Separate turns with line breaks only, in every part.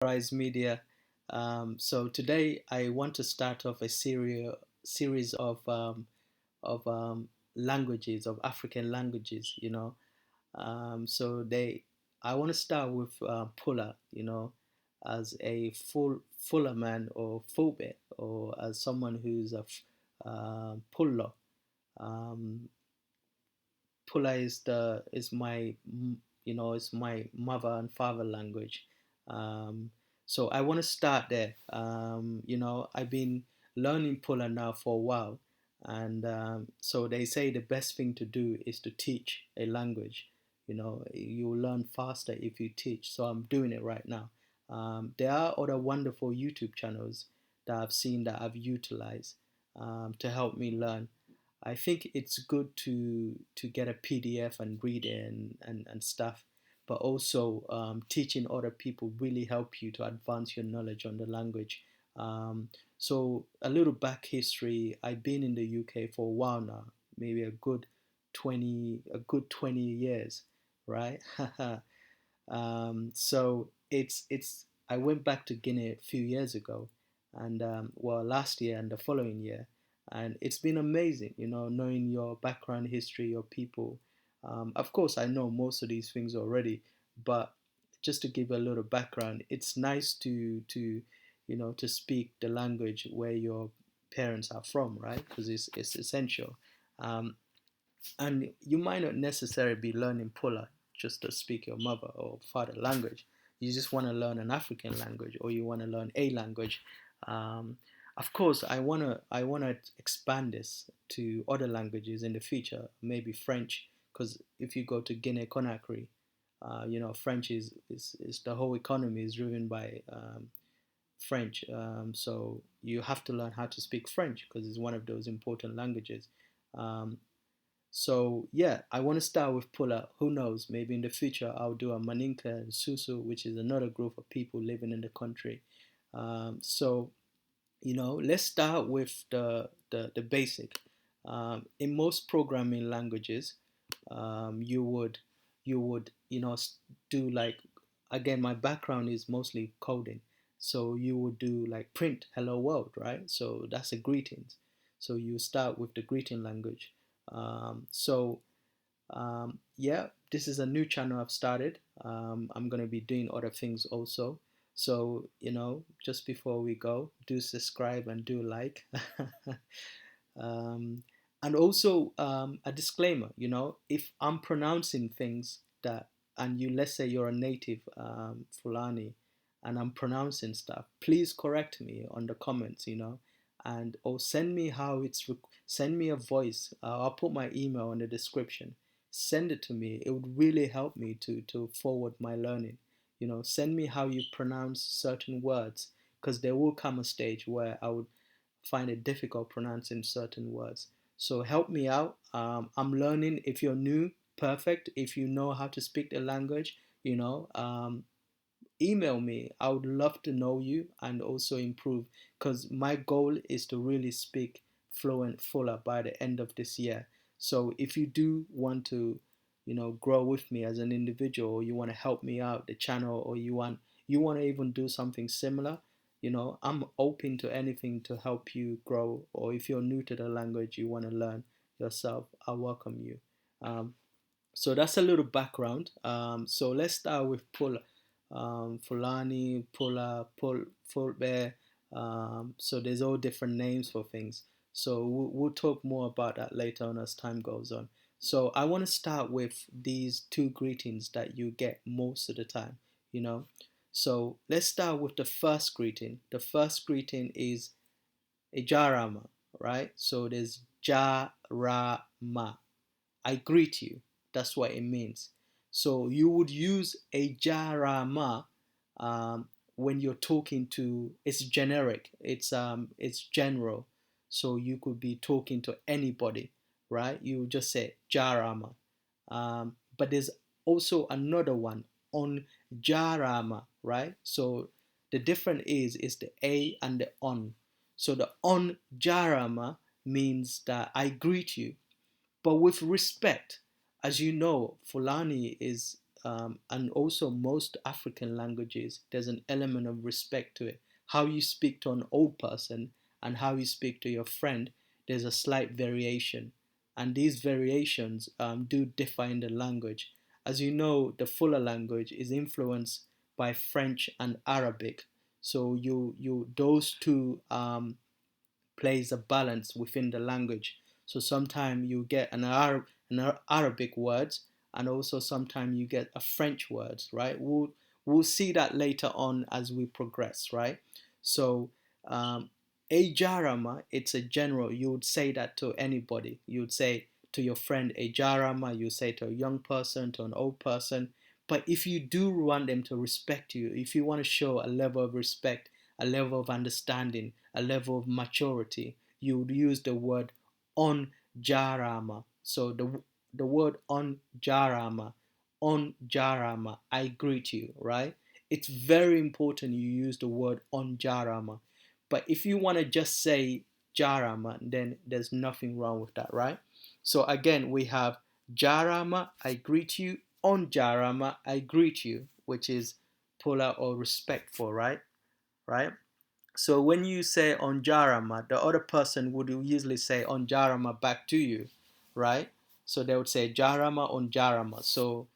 Rise Media. So today I want to start off a series of languages of African languages. So I want to start with Pula. As a Fuller man or Fulbe, or as someone who's a Pullo. Um, Pula is my mother and father language. Um, so I want to start there. I've been learning Pula now for a while, and so they say the best thing to do is to teach a language. You learn faster if you teach. So I'm doing it right now. There are other wonderful YouTube channels that I've seen that I've utilized to help me learn. I think it's good to get a PDF and read it and stuff, but also teaching other people really help you to advance your knowledge on the language. So a little back history. I've been in the UK for a while now, maybe a good 20 years, right? So it's I went back to Guinea a few years ago, and well, last year and the following year, and it's been amazing. Knowing your background history, your people. Of course, I know most of these things already, but just to give a little background, it's nice to speak the language where your parents are from, right? Because it's essential. Um, and you might not necessarily be learning Pula just to speak your mother or father language. You just want to learn an African language, or you want to learn a language. Um, of course, I wanna expand this to other languages in the future, maybe French, because if you go to Guinea Conakry, French is the whole economy is driven by French. So you have to learn how to speak French because it's one of those important languages. Um, so yeah, I want to start with Pula. Who knows? Maybe in the future I'll do a Maninka and Susu, which is another group of people living in the country. So let's start with the basic. In most programming languages, you would do like, again, my background is mostly coding, so you would do like print hello world, right? So that's a greetings. So you start with the greeting language. Yeah, this is a new channel I've started. I'm gonna be doing other things also. So, just before we go, do subscribe and do like. um, and also a disclaimer, if I'm pronouncing things and let's say you're a native Fulani, and I'm pronouncing stuff, please correct me on the comments, and or send me a voice. I'll put my email in the description. Send it to me. It would really help me to forward my learning. Send me how you pronounce certain words, because there will come a stage where I would find it difficult pronouncing certain words. So help me out. I'm learning. If you're new, perfect. If you know how to speak the language, email me. I would love to know you and also improve, because my goal is to really speak fluent fuller by the end of this year. So if you do want to, grow with me as an individual, or you want to help me out the channel, or you want to even do something similar, I'm open to anything to help you grow. Or if you're new to the language, you want to learn yourself, I welcome you. Um, so that's a little background. So let's start with Fulani, Pula, Fulbe. So there's all different names for things. So we'll talk more about that later on as time goes on. So I want to start with these two greetings that you get most of the time, you know. So let's start with the first greeting. The first greeting is a jaaraama, right? So there's jaaraama. I greet you. That's what it means. So you would use a jaaraama when you're talking to. It's generic. It's general. So you could be talking to anybody, right? You would just say jaaraama. But there's also another one on jaaraama, right? So the difference is the a and the on. So the on jaaraama means that I greet you, but with respect. As you know, Fulani is and also most African languages, there's an element of respect to it. How you speak to an old person and how you speak to your friend, there's a slight variation. And these variations do differ in the language. As you know, the fuller language is influenced by French and Arabic. So those two plays a balance within the language. So sometimes you get an Arabic words, and also sometimes you get a French words, right? We'll see that later on as we progress, right? So a jaaraama, it's a general. You would say that to anybody. You would say to your friend a jaaraama. You say to a young person, to an old person. But if you do want them to respect you, if you want to show a level of respect, a level of understanding, a level of maturity, you would use the word on jaaraama. So the word on jaaraama, I greet you, right? It's very important you use the word on jaaraama. But if you want to just say jaaraama, then there's nothing wrong with that, right? So again, we have jaaraama, I greet you. On jaaraama, I greet you, which is Pulaar or respectful, right? Right? So when you say on jaaraama, the other person would usually say on jaaraama back to you, right? So they would say jaaraama on jaaraama. So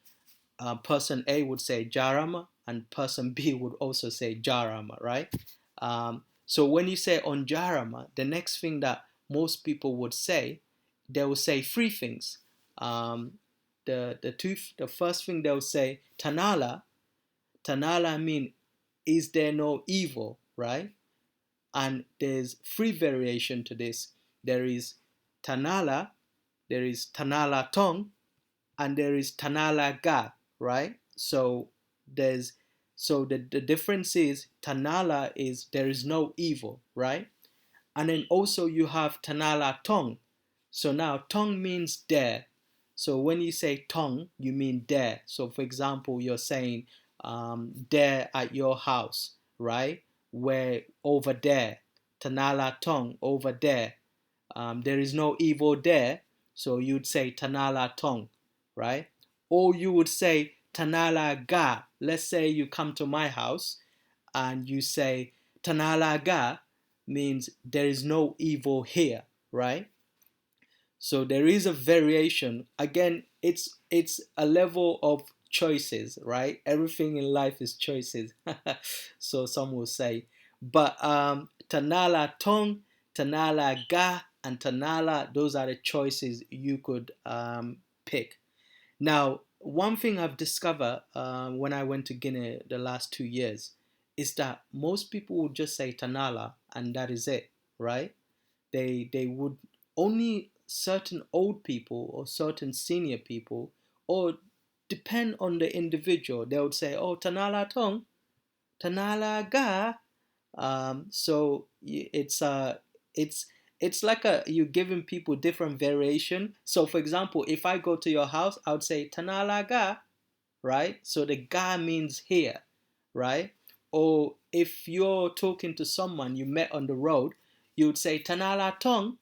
person A would say jaaraama and person B would also say jaaraama, right? So when you say on jaaraama, the next thing that most people would say, they will say three things. The first thing they'll say tanala. Tanala mean is there no evil, right? And there's three variation to this. There is tanala, there is tanala tong, and there is tanala ga, right? So there's the difference is tanala is there is no evil, right? And then also you have tanala tong. So now tong means there. So when you say tong, you mean there. So for example, you're saying there at your house, right? Where over there, tanala tong over there. There is no evil there. So you'd say tanala tong, right? Or you would say tanala ga. Let's say you come to my house and you say tanala ga means there is no evil here, right? So there is a variation. Again, it's a level of choices, right? Everything in life is choices. So some will say. But tanala tong, tanala ga, and tanala, those are the choices you could pick. Now, one thing I've discovered when I went to Guinea the last 2 years is that most people would just say Tanala and that is it, right? They would only certain old people or certain senior people or depend on the individual. They would say, "Oh, Tanala Tong, Tanala Ga." So it's it's like you giving people different variation. So for example, if I go to your house, I would say Tanala Ga, right? So the Ga means here, right? Or if you're talking to someone you met on the road, you would say Tanala Tong,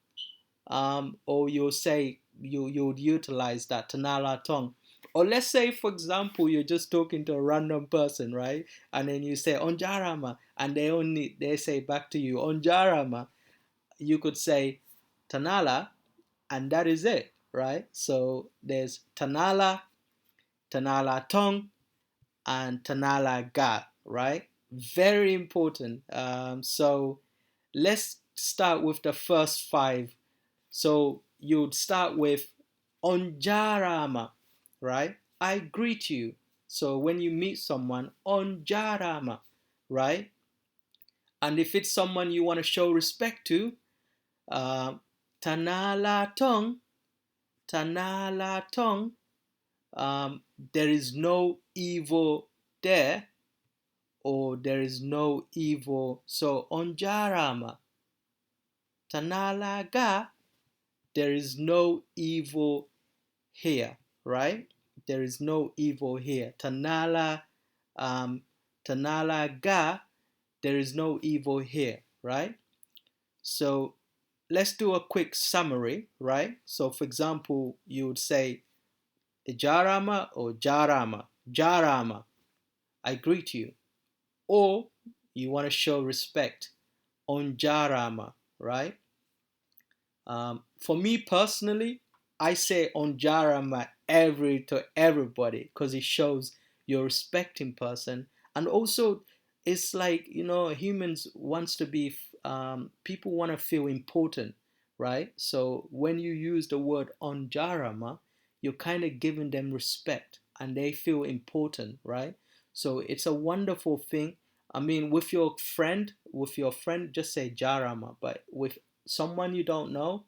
or you'll say you would utilize that Tanala Tong. Or let's say, for example, you're just talking to a random person, right? And then you say Onjarama, and they say back to you Onjarama. You could say Tanala, and that is it, right? So there's Tanala, Tanala Tong, and Tanala Ga, right? Very important. So let's start with the first five. So you'd start with Onjarama, right? I greet you. So when you meet someone, Onjarama, right? And if it's someone you want to show respect to, uh, Tanala Tong, Tanala Tong, there is no evil there, or there is no evil. So Onjarama, Tanala Ga, there is no evil here, right? There is no evil here. Um, Tanala Ga, there is no evil here, right? So let's do a quick summary, right? So for example, you would say Jarama or Jarama. jaaraama, I greet you. Or you want to show respect, on jaaraama, right? For me personally, I say on jaaraama every to everybody because it shows you're respecting person, and also it's like, humans wants to be, people want to feel important, right? So when you use the word on jaaraama, you're kind of giving them respect and they feel important, right? So it's a wonderful thing. I mean, with your friend, just say jaaraama, but with someone you don't know,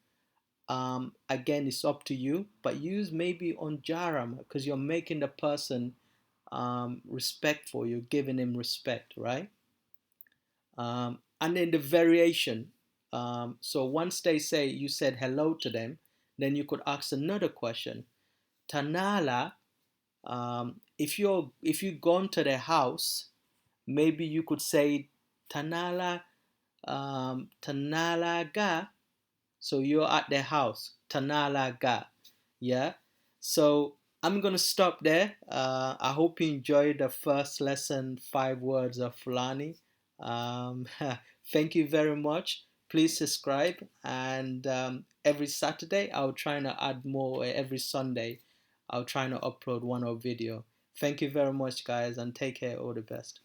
again, it's up to you, but use maybe on jaaraama because you're making the person respectful, you're giving him respect, right? And then the variation. So once they say you said hello to them, then you could ask another question. Tanala, if you've gone to their house, maybe you could say Tanala, Tanala ga. So you're at their house, Tanala ga. Yeah. So I'm gonna stop there. I hope you enjoyed the first lesson, 5 words of Fulani. Thank you very much. Please subscribe, and every Saturday I'll try to add more. Every Sunday I'll try to upload one or video. Thank you very much, guys, and take care. All the best.